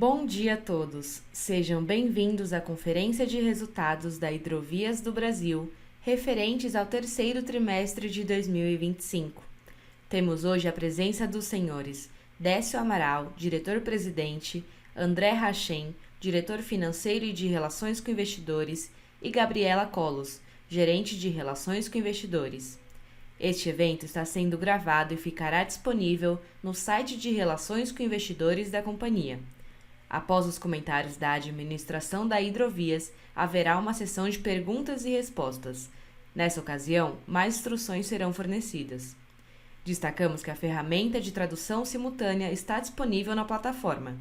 Bom dia a todos. Sejam bem-vindos à Conferência de Resultados da Hidrovias do Brasil, referentes ao terceiro trimestre de 2025. Temos hoje a presença dos senhores Décio Amaral, diretor-presidente, André Hachem, diretor financeiro e de Relações com Investidores, e Gabriela Colos, gerente de Relações com Investidores. Este evento está sendo gravado e ficará disponível no site de Relações com Investidores da companhia. Após os comentários da administração da Hidrovias, haverá uma sessão de perguntas e respostas. Nessa ocasião, mais instruções serão fornecidas. Destacamos que a ferramenta de tradução simultânea está disponível na plataforma.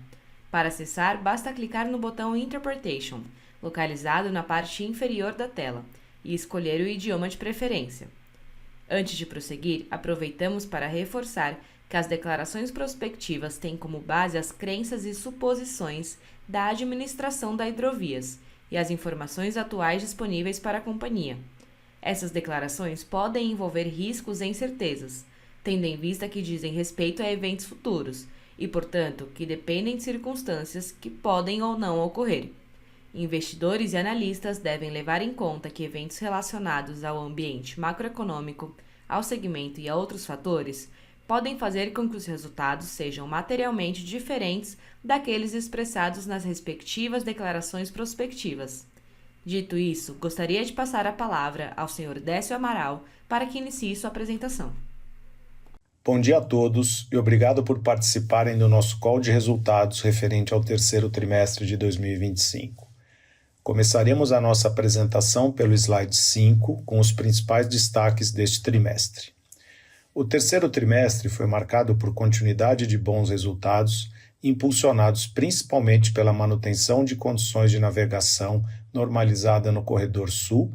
Para acessar, basta clicar no botão Interpretation, localizado na parte inferior da tela, e escolher o idioma de preferência. Antes de prosseguir, aproveitamos para reforçar que as declarações prospectivas têm como base as crenças e suposições da administração da Hidrovias e as informações atuais disponíveis para a companhia. Essas declarações podem envolver riscos e incertezas, tendo em vista que dizem respeito a eventos futuros e, portanto, que dependem de circunstâncias que podem ou não ocorrer. Investidores e analistas devem levar em conta que eventos relacionados ao ambiente macroeconômico, ao segmento e a outros fatores podem fazer com que os resultados sejam materialmente diferentes daqueles expressados nas respectivas declarações prospectivas. Dito isso, gostaria de passar a palavra ao Sr. Décio Amaral para que inicie sua apresentação. Bom dia a todos e obrigado por participarem do nosso call de resultados referente ao terceiro trimestre de 2025. Começaremos a nossa apresentação pelo slide 5, com os principais destaques deste trimestre. O terceiro trimestre foi marcado por continuidade de bons resultados, impulsionados principalmente pela manutenção de condições de navegação normalizada no Corredor Sul.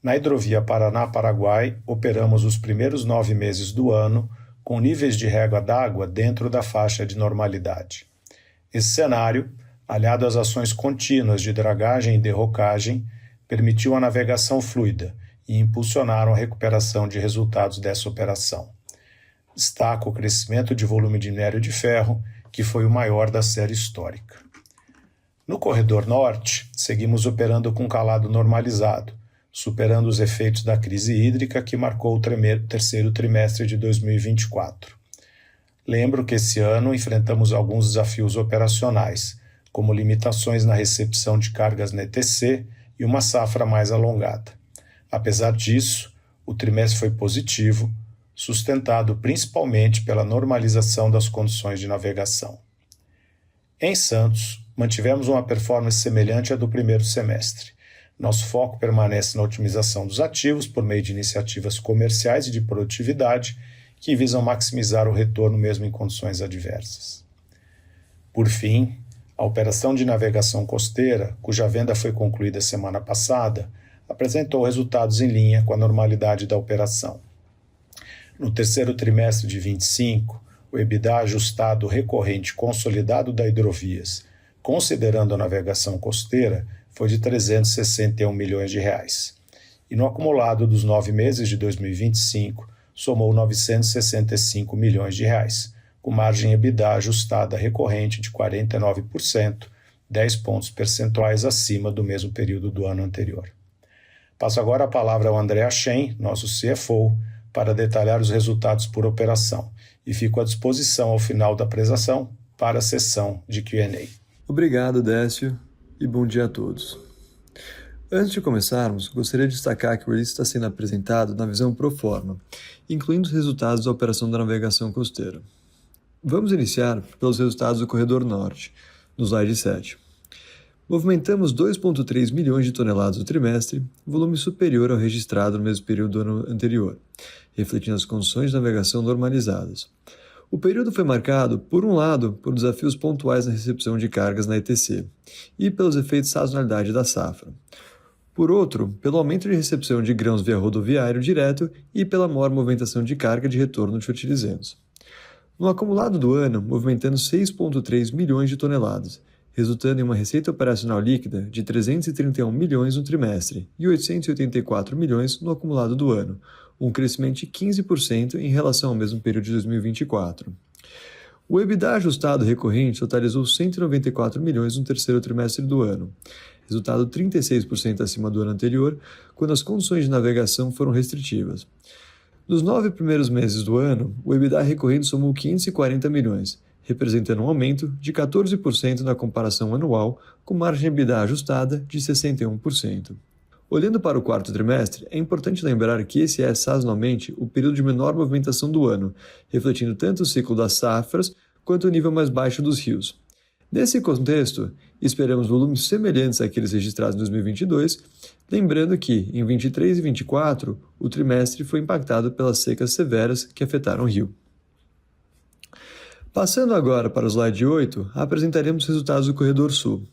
Na hidrovia Paraná-Paraguai, operamos os primeiros 9 meses do ano, com níveis de régua d'água dentro da faixa de normalidade. Esse cenário, aliado às ações contínuas de dragagem e derrocagem, permitiu a navegação fluida e impulsionaram a recuperação de resultados dessa operação. Destaco o crescimento de volume de minério de ferro, que foi o maior da série histórica. No Corredor Norte, seguimos operando com calado normalizado, superando os efeitos da crise hídrica que marcou o terceiro trimestre de 2024. Lembro que esse ano enfrentamos alguns desafios operacionais, como limitações na recepção de cargas na ETC e uma safra mais alongada. Apesar disso, o trimestre foi positivo, sustentado principalmente pela normalização das condições de navegação. Em Santos, mantivemos uma performance semelhante à do primeiro semestre. Nosso foco permanece na otimização dos ativos por meio de iniciativas comerciais e de produtividade que visam maximizar o retorno mesmo em condições adversas. Por fim, a operação de navegação costeira, cuja venda foi concluída semana passada, apresentou resultados em linha com a normalidade da operação. No terceiro trimestre de 25, o EBITDA ajustado recorrente consolidado da Hidrovias, considerando a navegação costeira, foi de R$ 361 milhões. E no acumulado dos 9 meses de 2025, somou R$ 965 milhões, com margem EBITDA ajustada recorrente de 49%, 10 pontos percentuais acima do mesmo período do ano anterior. Passo agora a palavra ao André Hachem, nosso CFO, para detalhar os resultados por operação e fico à disposição ao final da apresentação para a sessão de Q&A. Obrigado, Décio, e bom dia a todos. Antes de começarmos, gostaria de destacar que o release está sendo apresentado na visão pro forma, incluindo os resultados da operação da navegação costeira. Vamos iniciar pelos resultados do Corredor Norte, no slide 7. Movimentamos 2,3 milhões de toneladas no trimestre, volume superior ao registrado no mesmo período do ano anterior, refletindo as condições de navegação normalizadas. O período foi marcado, por um lado, por desafios pontuais na recepção de cargas na ETC e pelos efeitos de sazonalidade da safra. Por outro, pelo aumento de recepção de grãos via rodoviário direto e pela maior movimentação de carga de retorno de fertilizantes. No acumulado do ano, movimentando 6,3 milhões de toneladas, resultando em uma receita operacional líquida de 331 milhões no trimestre e 884 milhões no acumulado do ano, um crescimento de 15% em relação ao mesmo período de 2024. O EBITDA ajustado recorrente totalizou 194 milhões no terceiro trimestre do ano, resultado 36% acima do ano anterior, quando as condições de navegação foram restritivas. Nos 9 primeiros meses do ano, o EBITDA recorrente somou 540 milhões, representando um aumento de 14% na comparação anual, com margem EBITDA ajustada de 61%. Olhando para o quarto trimestre, é importante lembrar que esse é, sazonalmente, o período de menor movimentação do ano, refletindo tanto o ciclo das safras quanto o nível mais baixo dos rios. Nesse contexto, esperamos volumes semelhantes àqueles registrados em 2022, lembrando que, em 23 e 24, o trimestre foi impactado pelas secas severas que afetaram o rio. Passando agora para o slide 8, apresentaremos os resultados do Corredor Sul.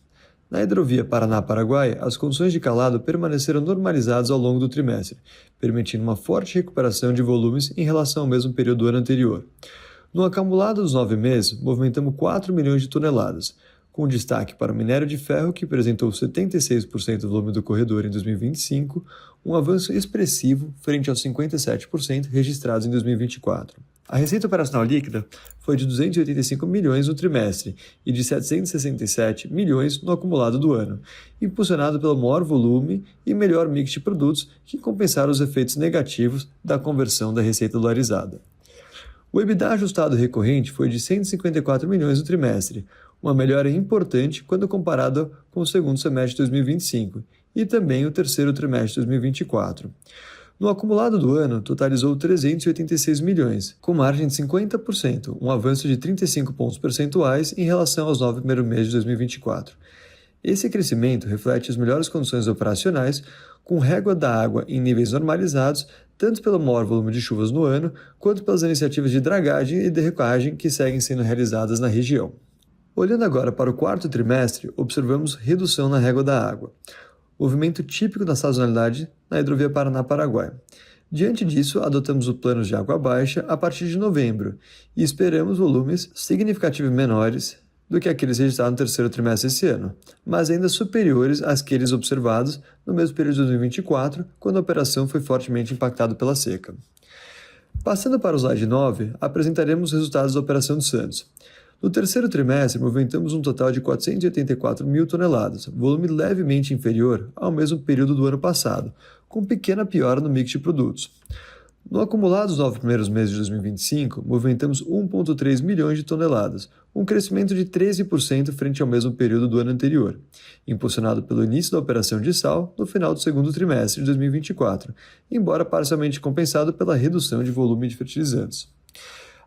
Na hidrovia Paraná-Paraguai, as condições de calado permaneceram normalizadas ao longo do trimestre, permitindo uma forte recuperação de volumes em relação ao mesmo período do ano anterior. No acumulado dos 9 meses, movimentamos 4 milhões de toneladas, com destaque para o minério de ferro, que apresentou 76% do volume do corredor em 2025, um avanço expressivo frente aos 57% registrados em 2024. A receita operacional líquida foi de 285 milhões no trimestre e de 767 milhões no acumulado do ano, impulsionado pelo maior volume e melhor mix de produtos que compensaram os efeitos negativos da conversão da receita dolarizada. O EBITDA ajustado recorrente foi de 154 milhões no trimestre, uma melhora importante quando comparado com o segundo semestre de 2025 e também o terceiro trimestre de 2024. No acumulado do ano, totalizou 386 milhões, com margem de 50%, um avanço de 35 pontos percentuais em relação aos 9 primeiros meses de 2024. Esse crescimento reflete as melhores condições operacionais, com régua da água em níveis normalizados, tanto pelo maior volume de chuvas no ano, quanto pelas iniciativas de dragagem e derrapagem que seguem sendo realizadas na região. Olhando agora para o quarto trimestre, observamos redução na régua da água, movimento típico da sazonalidade na hidrovia Paraná-Paraguai. Diante disso, adotamos o plano de água baixa a partir de novembro e esperamos volumes significativamente menores do que aqueles registrados no terceiro trimestre desse ano, mas ainda superiores àqueles observados no mesmo período de 2024, quando a operação foi fortemente impactada pela seca. Passando para o slide 9, apresentaremos os resultados da Operação de Santos. No terceiro trimestre, movimentamos um total de 484 mil toneladas, volume levemente inferior ao mesmo período do ano passado, com pequena piora no mix de produtos. No acumulado dos 9 primeiros meses de 2025, movimentamos 1,3 milhões de toneladas, um crescimento de 13% frente ao mesmo período do ano anterior, impulsionado pelo início da operação de sal no final do segundo trimestre de 2024, embora parcialmente compensado pela redução de volume de fertilizantes.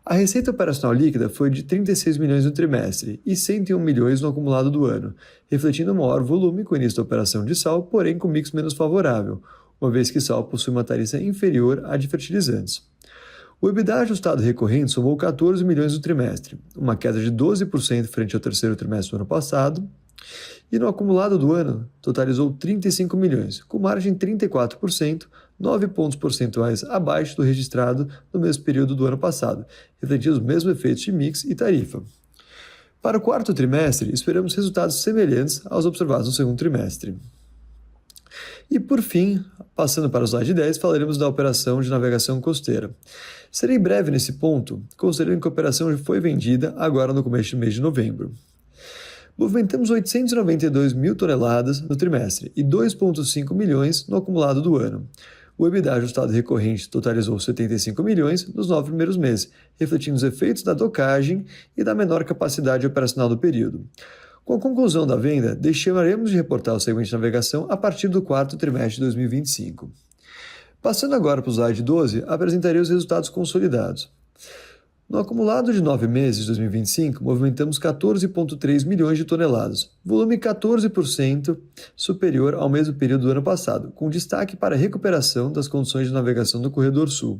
A receita operacional líquida foi de 36 milhões no trimestre e 101 milhões no acumulado do ano, refletindo o maior volume com o início da operação de sal, porém com mix menos favorável, uma vez que sal possui uma tarifa inferior à de fertilizantes. O EBITDA ajustado recorrente somou 14 milhões no trimestre, uma queda de 12% frente ao terceiro trimestre do ano passado, e no acumulado do ano totalizou 35 milhões, com margem de 34%, 9 pontos percentuais abaixo do registrado no mesmo período do ano passado, refletindo os mesmos efeitos de mix e tarifa. Para o quarto trimestre, esperamos resultados semelhantes aos observados no segundo trimestre. E por fim, passando para o slide 10, falaremos da operação de navegação costeira. Serei breve nesse ponto, considerando que a operação já foi vendida agora no começo do mês de novembro. Movimentamos 892 mil toneladas no trimestre e 2,5 milhões no acumulado do ano. O EBITDA ajustado recorrente totalizou 75 milhões nos 9 primeiros meses, refletindo os efeitos da docagem e da menor capacidade operacional do período. Com a conclusão da venda, deixaremos de reportar o segmento de navegação a partir do quarto trimestre de 2025. Passando agora para o slide 12, apresentarei os resultados consolidados. No acumulado de 9 meses de 2025, movimentamos 14,3 milhões de toneladas, volume 14% superior ao mesmo período do ano passado, com destaque para a recuperação das condições de navegação do Corredor Sul.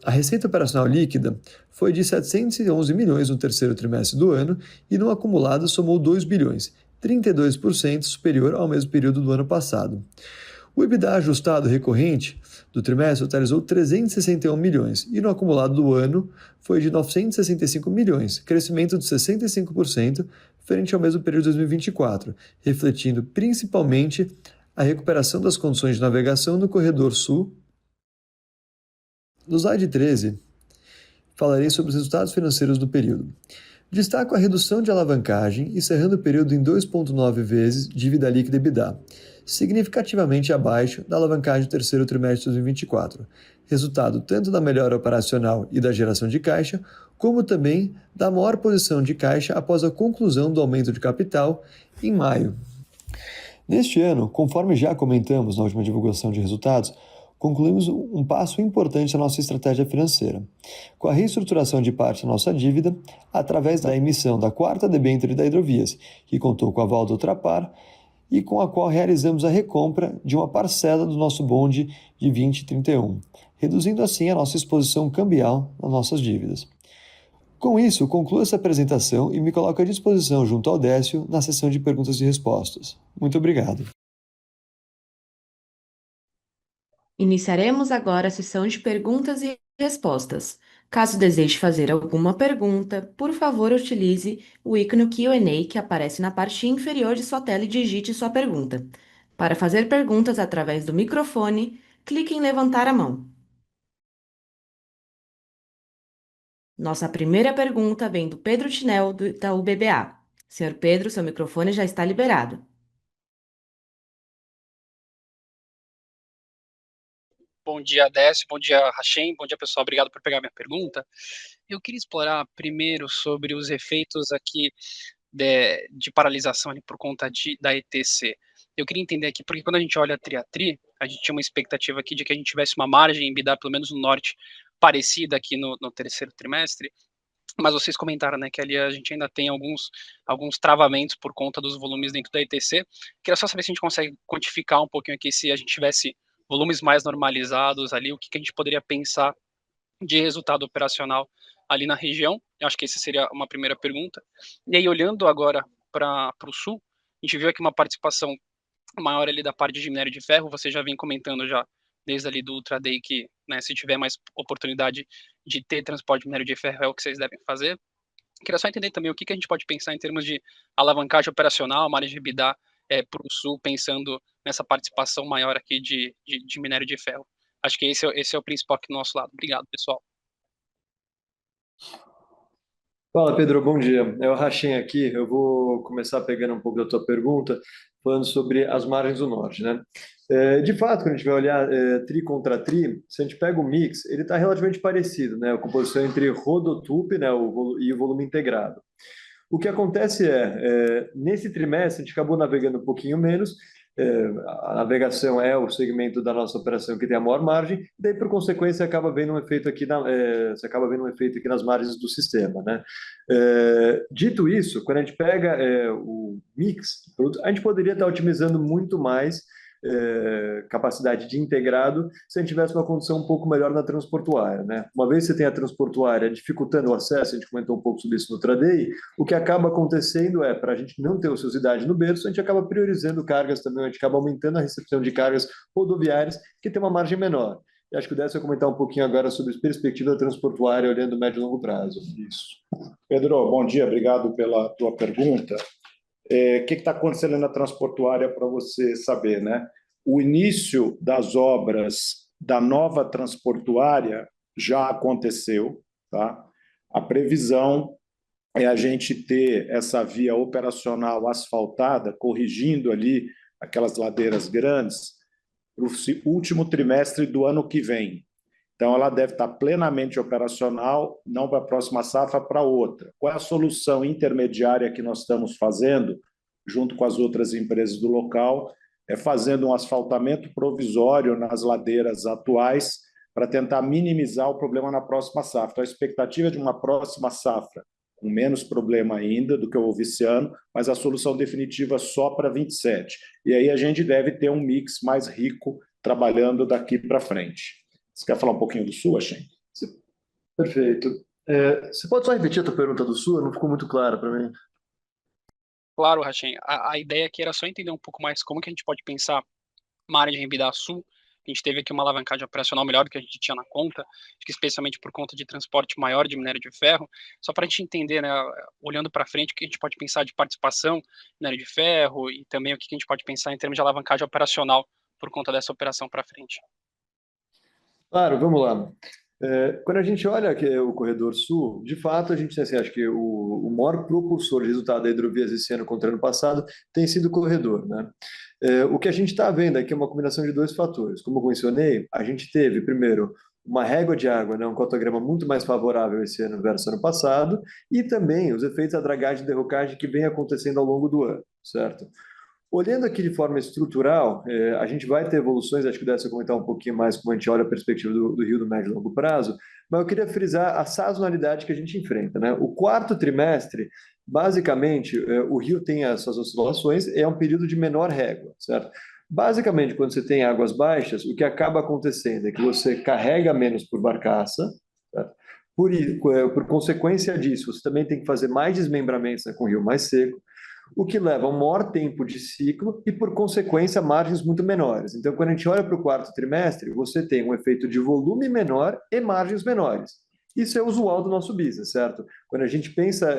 A receita operacional líquida foi de 711 milhões no terceiro trimestre do ano e no acumulado somou 2 bilhões, 32% superior ao mesmo período do ano passado. O EBITDA ajustado recorrente do trimestre totalizou 361 milhões e no acumulado do ano foi de 965 milhões, crescimento de 65% frente ao mesmo período de 2024, refletindo principalmente a recuperação das condições de navegação no Corredor Sul. No slide 13, falarei sobre os resultados financeiros do período. Destaco a redução de alavancagem, encerrando o período em 2,9 vezes dívida líquida EBITDA, significativamente abaixo da alavancagem do terceiro trimestre de 2024, resultado tanto da melhora operacional e da geração de caixa, como também da maior posição de caixa após a conclusão do aumento de capital em maio. Neste ano, conforme já comentamos na última divulgação de resultados, concluímos um passo importante na nossa estratégia financeira, com a reestruturação de parte da nossa dívida através da emissão da quarta debênture da Hidrovias, que contou com a aval da Ultrapar e com a qual realizamos a recompra de uma parcela do nosso bonde de 2031, reduzindo assim a nossa exposição cambial nas nossas dívidas. Com isso, concluo essa apresentação e me coloco à disposição junto ao Décio na sessão de perguntas e respostas. Muito obrigado. Iniciaremos agora a sessão de perguntas e respostas. Caso deseje fazer alguma pergunta, por favor utilize o ícone Q&A que aparece na parte inferior de sua tela e digite sua pergunta. Para fazer perguntas através do microfone, clique em levantar a mão. Nossa primeira pergunta vem do Pedro Tinel, do Itaú BBA. Senhor Pedro, seu microfone já está liberado. Bom dia, Décio. Bom dia, Hachem. Bom dia, pessoal. Obrigado por pegar minha pergunta. Eu queria explorar primeiro sobre os efeitos aqui de paralisação ali por conta da ETC. Eu queria entender aqui, porque quando a gente olha a tri a tri, a gente tinha uma expectativa aqui de que a gente tivesse uma margem em EBITDA, pelo menos no norte, parecida aqui no terceiro trimestre, mas vocês comentaram, né, que ali a gente ainda tem alguns travamentos por conta dos volumes dentro da ETC. Queria só saber se a gente consegue quantificar um pouquinho aqui, se a gente tivesse volumes mais normalizados ali, o que a gente poderia pensar de resultado operacional ali na região. Eu acho que essa seria uma primeira pergunta. E aí, olhando agora para o sul, a gente viu aqui uma participação maior ali da parte de minério de ferro, você já vem comentando já desde ali do Ultra Day que, né, se tiver mais oportunidade de ter transporte de minério de ferro é o que vocês devem fazer. Queria só entender também o que a gente pode pensar em termos de alavancagem operacional, margem de EBITDA para o sul, pensando nessa participação maior aqui de minério de ferro. Acho que esse é o principal aqui do nosso lado. Obrigado, pessoal. Fala, Pedro, bom dia. É o Rachem aqui. Eu vou começar pegando um pouco da tua pergunta, falando sobre as margens do norte, né? De fato, quando a gente vai olhar tri contra tri, se a gente pega o mix, ele está relativamente parecido, né? A composição entre rodotup, né, e o volume integrado. O que acontece nesse trimestre, a gente acabou navegando um pouquinho menos, a navegação é o segmento da nossa operação que tem a maior margem, daí, por consequência, acaba vendo um efeito aqui você acaba vendo um efeito aqui nas margens do sistema, né? Dito isso, quando a gente pega o mix de produtos, a gente poderia estar otimizando muito mais capacidade de integrado se a gente tivesse uma condição um pouco melhor na transportuária, né? Uma vez que você tem a transportuária dificultando o acesso, a gente comentou um pouco sobre isso no Traday, o que acaba acontecendo para a gente não ter ociosidade no berço, a gente acaba priorizando cargas também, a gente acaba aumentando a recepção de cargas rodoviárias, que tem uma margem menor. E acho que o Décio vai comentar um pouquinho agora sobre as perspectivas da transportuária olhando médio e longo prazo. Isso. Pedro, bom dia, obrigado pela tua pergunta. O que está acontecendo na transportuária para você saber, né? O início das obras da nova transportuária já aconteceu, tá? A previsão é a gente ter essa via operacional asfaltada, corrigindo ali aquelas ladeiras grandes, para o último trimestre do ano que vem. Então, ela deve estar plenamente operacional, não para a próxima safra, para outra. Qual é a solução intermediária que nós estamos fazendo, junto com as outras empresas do local? É fazendo um asfaltamento provisório nas ladeiras atuais para tentar minimizar o problema na próxima safra. Então, a expectativa é de uma próxima safra com menos problema ainda do que houve esse ano, mas a solução definitiva só para 27. E aí a gente deve ter um mix mais rico trabalhando daqui para frente. Você quer falar um pouquinho do Sul, Hachem? Perfeito. Você pode só repetir a tua pergunta do Sul? Não ficou muito clara para mim. Claro, Hachem. A ideia aqui era só entender um pouco mais como que a gente pode pensar margem de EBITDA sul. A gente teve aqui uma alavancagem operacional melhor do que a gente tinha na conta, acho que especialmente por conta de transporte maior de minério de ferro. Só para a gente entender, né, olhando para frente, o que a gente pode pensar de participação, minério de ferro, e também o que a gente pode pensar em termos de alavancagem operacional por conta dessa operação para frente. Claro, vamos lá. Quando a gente olha que é o Corredor Sul, de fato, a gente assim, acho que o maior propulsor de resultado da hidrovias esse ano contra o ano passado tem sido o corredor, né? O que a gente está vendo aqui é uma combinação de dois fatores. Como eu mencionei, a gente teve, primeiro, uma régua de água, né, um cotograma muito mais favorável esse ano versus ano passado, e também os efeitos da dragagem e derrocagem que vem acontecendo ao longo do ano, certo? Olhando aqui de forma estrutural, a gente vai ter evoluções, acho que deve comentar um pouquinho mais como a gente olha a perspectiva do Rio do médio e longo prazo, mas eu queria frisar a sazonalidade que a gente enfrenta, né? O quarto trimestre, basicamente, o Rio tem essas oscilações, é um período de menor régua, certo? Basicamente, quando você tem águas baixas, o que acaba acontecendo é que você carrega menos por barcaça, certo? Por consequência disso, você também tem que fazer mais desmembramentos, né, com o rio mais seco, o que leva a um maior tempo de ciclo e, por consequência, margens muito menores. Então, quando a gente olha para o quarto trimestre, você tem um efeito de volume menor e margens menores. Isso é usual do nosso business, certo? Quando a gente pensa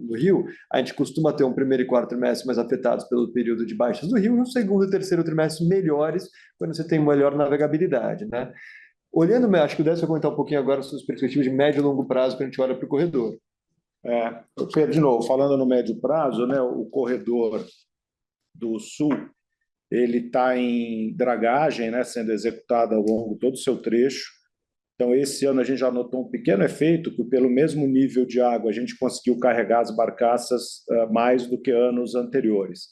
no Rio, a gente costuma ter um primeiro e quarto trimestre mais afetados pelo período de baixas do Rio e um segundo e terceiro trimestre melhores quando você tem melhor navegabilidade, né? Olhando, acho que o Décio vai comentar um pouquinho agora sobre as perspectivas de médio e longo prazo quando a gente olha para o corredor. Pedro, de novo, falando no médio prazo, né, o corredor do Sul ele está em dragagem, né, sendo executado ao longo de todo o seu trecho. Então, esse ano a gente já notou um pequeno efeito que, pelo mesmo nível de água, a gente conseguiu carregar as barcaças mais do que anos anteriores.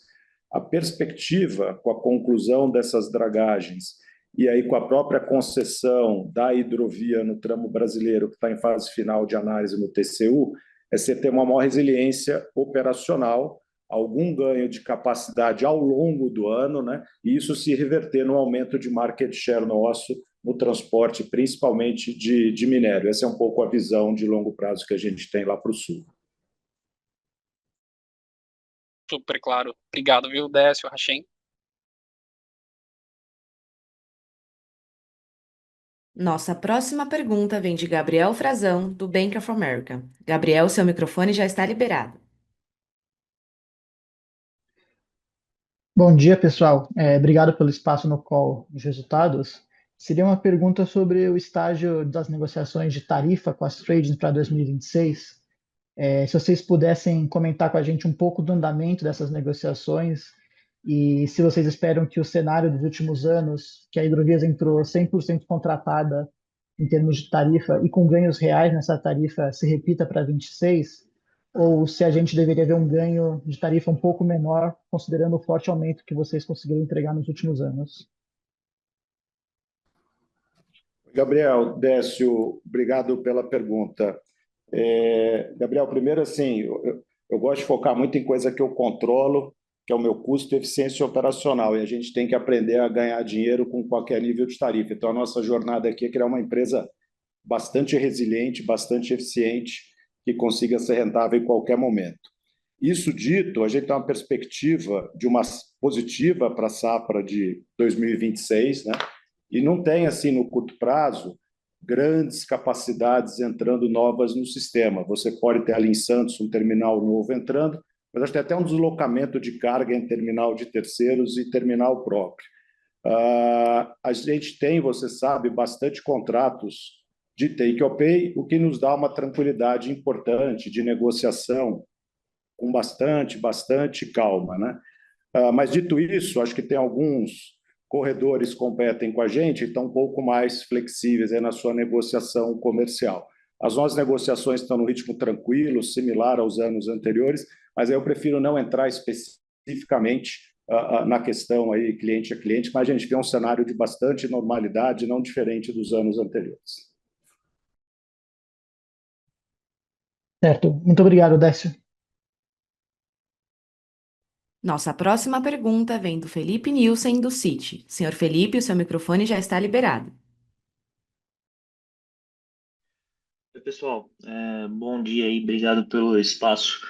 A perspectiva, com a conclusão dessas dragagens e aí com a própria concessão da hidrovia no tramo brasileiro, que está em fase final de análise no TCU, é você ter uma maior resiliência operacional, algum ganho de capacidade ao longo do ano, né? E isso se reverter no aumento de market share nosso no transporte, principalmente de minério. Essa é um pouco a visão de longo prazo que a gente tem lá para o sul. Super claro. Obrigado, viu, Décio, Hachem? Nossa próxima pergunta vem de Gabriel Frazão, do Bank of America. Gabriel, seu microfone já está liberado. Bom dia, pessoal. Obrigado pelo espaço no call de resultados. Seria uma pergunta sobre o estágio das negociações de tarifa com as trades para 2026. Se vocês pudessem comentar com a gente um pouco do andamento dessas negociações e se vocês esperam que o cenário dos últimos anos, que a Hidrovias entrou 100% contratada em termos de tarifa e com ganhos reais nessa tarifa, se repita para 26, ou se a gente deveria ver um ganho de tarifa um pouco menor, considerando o forte aumento que vocês conseguiram entregar nos últimos anos. Gabriel, Décio, obrigado pela pergunta. Gabriel, primeiro, assim, eu gosto de focar muito em coisa que eu controlo, que é o meu custo e eficiência operacional, e a gente tem que aprender a ganhar dinheiro com qualquer nível de tarifa. Então, a nossa jornada aqui é criar uma empresa bastante resiliente, bastante eficiente, que consiga ser rentável em qualquer momento. Isso dito, a gente tem uma perspectiva de uma positiva para a safra de 2026, né? E não tem, assim, no curto prazo, grandes capacidades entrando novas no sistema. Você pode ter ali em Santos um terminal novo entrando, mas acho que tem até um deslocamento de carga em terminal de terceiros e terminal próprio. A gente tem, você sabe, bastante contratos de take or pay, o que nos dá uma tranquilidade importante de negociação com bastante calma, né? Mas dito isso, acho que tem alguns corredores que competem com a gente e estão um pouco mais flexíveis aí na sua negociação comercial. As nossas negociações estão no ritmo tranquilo, similar aos anos anteriores, mas aí eu prefiro não entrar especificamente na questão aí cliente a cliente, mas a gente vê um cenário de bastante normalidade, não diferente dos anos anteriores. Certo. Muito obrigado, Décio. Nossa próxima pergunta vem do Felipe Nielsen, do Citi. Senhor Felipe, o seu microfone já está liberado. Oi, pessoal, bom dia aí, obrigado pelo espaço.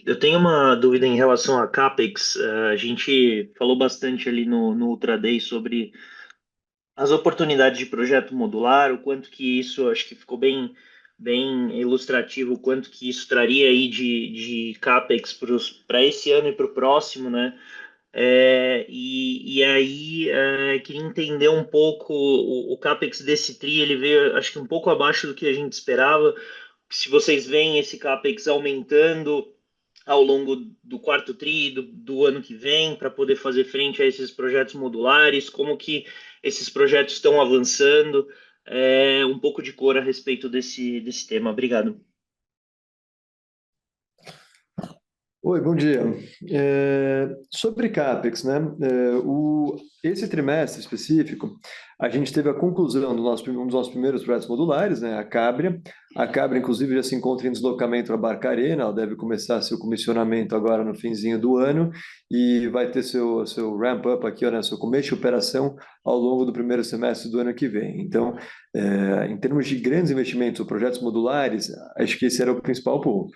Eu tenho uma dúvida em relação a CAPEX. A gente falou bastante ali no Ultra Day sobre as oportunidades de projeto modular, o quanto que isso, acho que ficou bem ilustrativo, o quanto que isso traria aí de CAPEX para esse ano e para o próximo, né? E aí queria entender um pouco o CAPEX desse TRI, ele veio acho que um pouco abaixo do que a gente esperava. Se vocês veem esse CAPEX aumentando ao longo do quarto TRI do ano que vem para poder fazer frente a esses projetos modulares, como que esses projetos estão avançando, um pouco de cor a respeito desse tema. Obrigado. Oi, bom dia. Sobre CAPEX, né? Esse trimestre específico, a gente teve a conclusão um dos nossos primeiros projetos modulares, né? A Cabria. A Cabria, inclusive, já se encontra em deslocamento para Barcarena, ela deve começar seu comissionamento agora no finzinho do ano e vai ter seu ramp-up aqui, né? Seu começo de operação ao longo do primeiro semestre do ano que vem. Então, em termos de grandes investimentos ou projetos modulares, acho que esse era o principal ponto.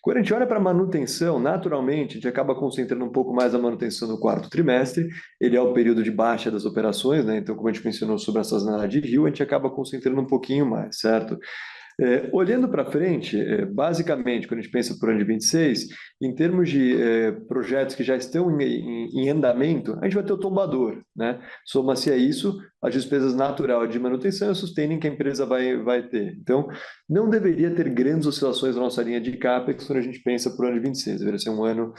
Quando a gente olha para a manutenção, naturalmente, a gente acaba concentrando um pouco mais a manutenção no quarto trimestre. Ele é o período de baixa das operações, né? Então, como a gente mencionou sobre a sazonalidade de rio, a gente acaba concentrando um pouquinho mais, certo? Olhando para frente, basicamente, quando a gente pensa para o ano de 26, em termos de projetos que já estão em andamento, a gente vai ter o tombador, né? Soma-se a isso as despesas naturais de manutenção e o sustaining que a empresa vai ter. Então, não deveria ter grandes oscilações na nossa linha de CAPEX quando a gente pensa para o ano de 26. Deveria ser um ano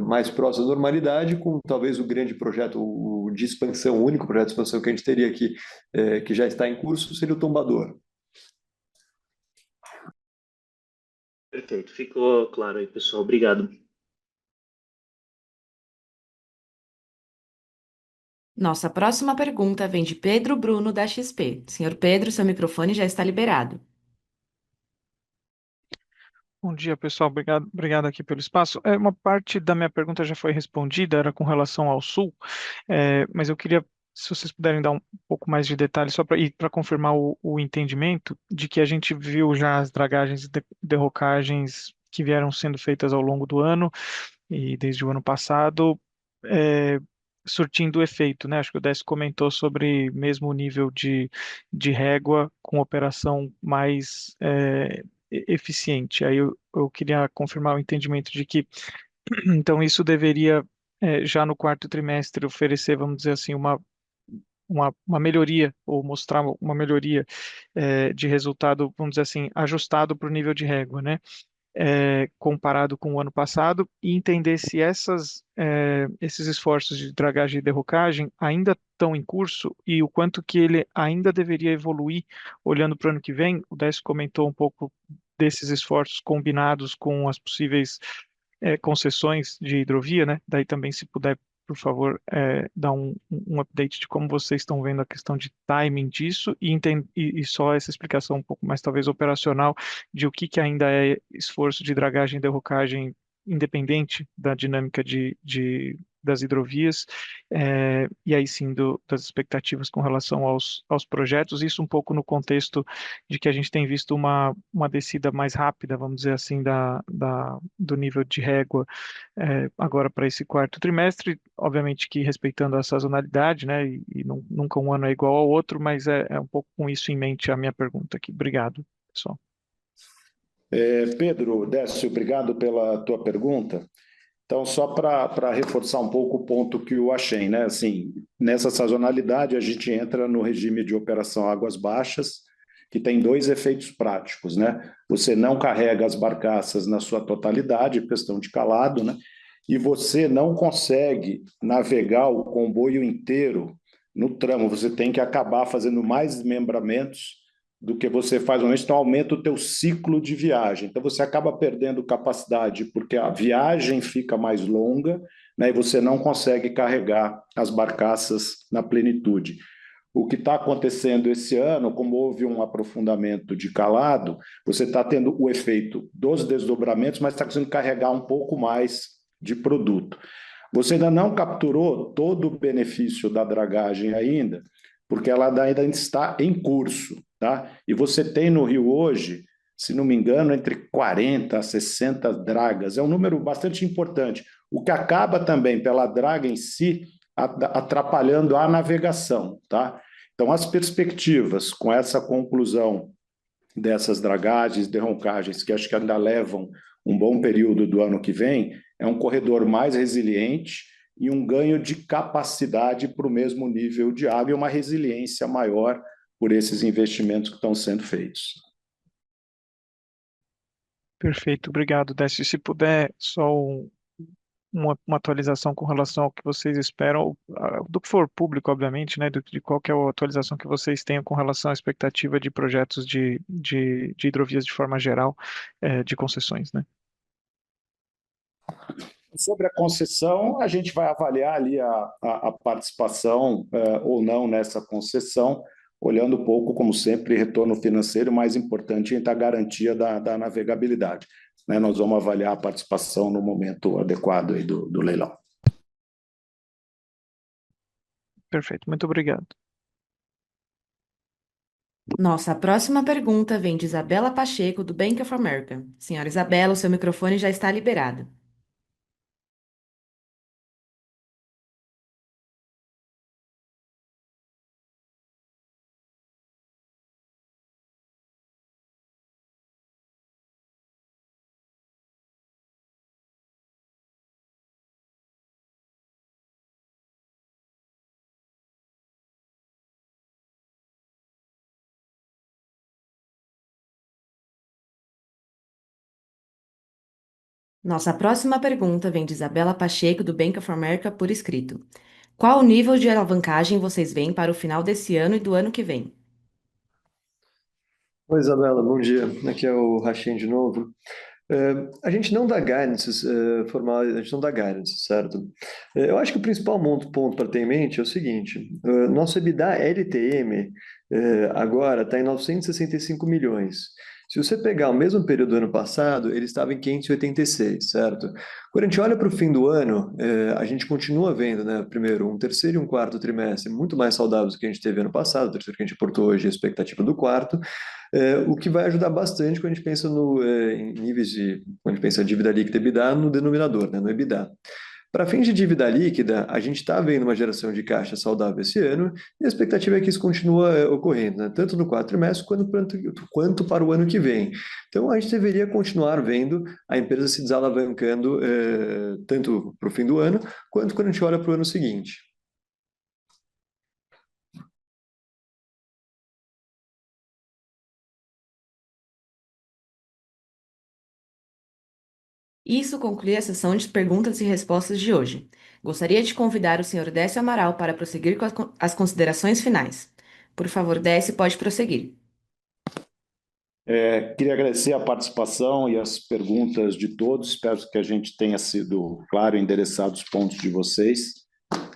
mais próximo da normalidade, com talvez o grande projeto de expansão, o único projeto de expansão que a gente teria aqui, que já está em curso, seria o tombador. Perfeito, ficou claro aí, pessoal. Obrigado. Nossa próxima pergunta vem de Pedro Bruno, da XP. Senhor Pedro, seu microfone já está liberado. Bom dia, pessoal. Obrigado aqui pelo espaço. Uma parte da minha pergunta já foi respondida, era com relação ao Sul, mas eu queria, se vocês puderem dar um pouco mais de detalhes, só para confirmar o entendimento de que a gente viu já as dragagens e derrocagens que vieram sendo feitas ao longo do ano e desde o ano passado, surtindo efeito, né? Acho que o Décio comentou sobre mesmo o nível de régua com operação mais eficiente. Aí eu queria confirmar o entendimento de que, então, isso deveria, já no quarto trimestre, oferecer, vamos dizer assim, uma melhoria, ou mostrar uma melhoria de resultado, vamos dizer assim, ajustado para o nível de régua, né? Comparado com o ano passado, e entender se esses esforços de dragagem e derrocagem ainda estão em curso e o quanto que ele ainda deveria evoluir olhando para o ano que vem. O Décio comentou um pouco desses esforços combinados com as possíveis concessões de hidrovia, né? Daí também, se puder, por favor, dar um update de como vocês estão vendo a questão de timing disso e só essa explicação um pouco mais, talvez, operacional de o que ainda é esforço de dragagem e derrocagem independente da dinâmica das hidrovias, e aí sim das expectativas com relação aos projetos, isso um pouco no contexto de que a gente tem visto uma descida mais rápida, vamos dizer assim, do nível de régua agora para esse quarto trimestre, obviamente que respeitando a sazonalidade, né, e nunca um ano é igual ao outro, mas é um pouco com isso em mente a minha pergunta aqui. Obrigado, pessoal. Pedro, Décio, obrigado pela tua pergunta. Então, só para reforçar um pouco o ponto que eu achei, né? Assim, nessa sazonalidade, a gente entra no regime de operação águas baixas, que tem dois efeitos práticos, né? Você não carrega as barcaças na sua totalidade, questão de calado, né? E você não consegue navegar o comboio inteiro no tramo, você tem que acabar fazendo mais desmembramentos do que você faz normalmente, então aumenta o teu ciclo de viagem. Então você acaba perdendo capacidade porque a viagem fica mais longa, né, e você não consegue carregar as barcaças na plenitude. O que está acontecendo esse ano, como houve um aprofundamento de calado, você está tendo o efeito dos desdobramentos, mas está conseguindo carregar um pouco mais de produto. Você ainda não capturou todo o benefício da dragagem ainda, porque ela ainda está em curso, tá? E você tem no Rio hoje, se não me engano, entre 40 a 60 dragas. É um número bastante importante, o que acaba também, pela draga em si, atrapalhando a navegação, tá? Então, as perspectivas com essa conclusão dessas dragagens, derrocagens, que acho que ainda levam um bom período do ano que vem, é um corredor mais resiliente, e um ganho de capacidade para o mesmo nível de água e uma resiliência maior por esses investimentos que estão sendo feitos. Perfeito, obrigado, Décio. Se puder, só uma atualização com relação ao que vocês esperam, do que for público, obviamente, né, de qual que é a atualização que vocês tenham com relação à expectativa de projetos de hidrovias de forma geral, de concessões, né? Sobre a concessão, a gente vai avaliar ali a participação ou não nessa concessão, olhando um pouco, como sempre, retorno financeiro, mais importante é a garantia da navegabilidade. Né? Nós vamos avaliar a participação no momento adequado aí do leilão. Perfeito, muito obrigado. Nossa próxima pergunta vem de Isabela Pacheco, do Bank of America. Senhora Isabela, o seu microfone já está liberado. Nossa próxima pergunta vem de Isabela Pacheco, do Bank of America, por escrito. Qual o nível de alavancagem vocês veem para o final desse ano e do ano que vem? Oi, Isabela, bom dia. Aqui é o Rachem de novo. A gente não dá guidance formal, a gente não dá guidance, certo? Eu acho que o principal ponto para ter em mente é o seguinte: nosso EBITDA LTM agora está em 965 milhões. Se você pegar o mesmo período do ano passado, ele estava em 586, certo? Quando a gente olha para o fim do ano, a gente continua vendo, né, primeiro, um terceiro e um quarto trimestre muito mais saudáveis do que a gente teve ano passado, o terceiro que a gente reportou hoje, a expectativa do quarto. O que vai ajudar bastante quando a gente pensa em níveis quando a gente pensa em dívida líquida e EBITDA no denominador, né, no EBITDA. Para fins de dívida líquida, a gente está vendo uma geração de caixa saudável esse ano e a expectativa é que isso continue ocorrendo, né, tanto no quarto trimestre quanto para o ano que vem. Então, a gente deveria continuar vendo a empresa se desalavancando tanto para o fim do ano quanto quando a gente olha para o ano seguinte. Isso conclui a sessão de perguntas e respostas de hoje. Gostaria de convidar o senhor Décio Amaral para prosseguir com as considerações finais. Por favor, Décio, pode prosseguir. Queria agradecer a participação e as perguntas de todos. Espero que a gente tenha sido claro e endereçado os pontos de vocês.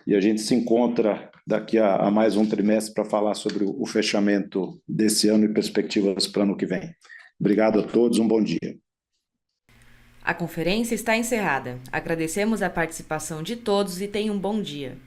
E a gente se encontra daqui a mais um trimestre para falar sobre o fechamento desse ano e perspectivas para o ano que vem. Obrigado a todos, um bom dia. A conferência está encerrada. Agradecemos a participação de todos e tenham um bom dia.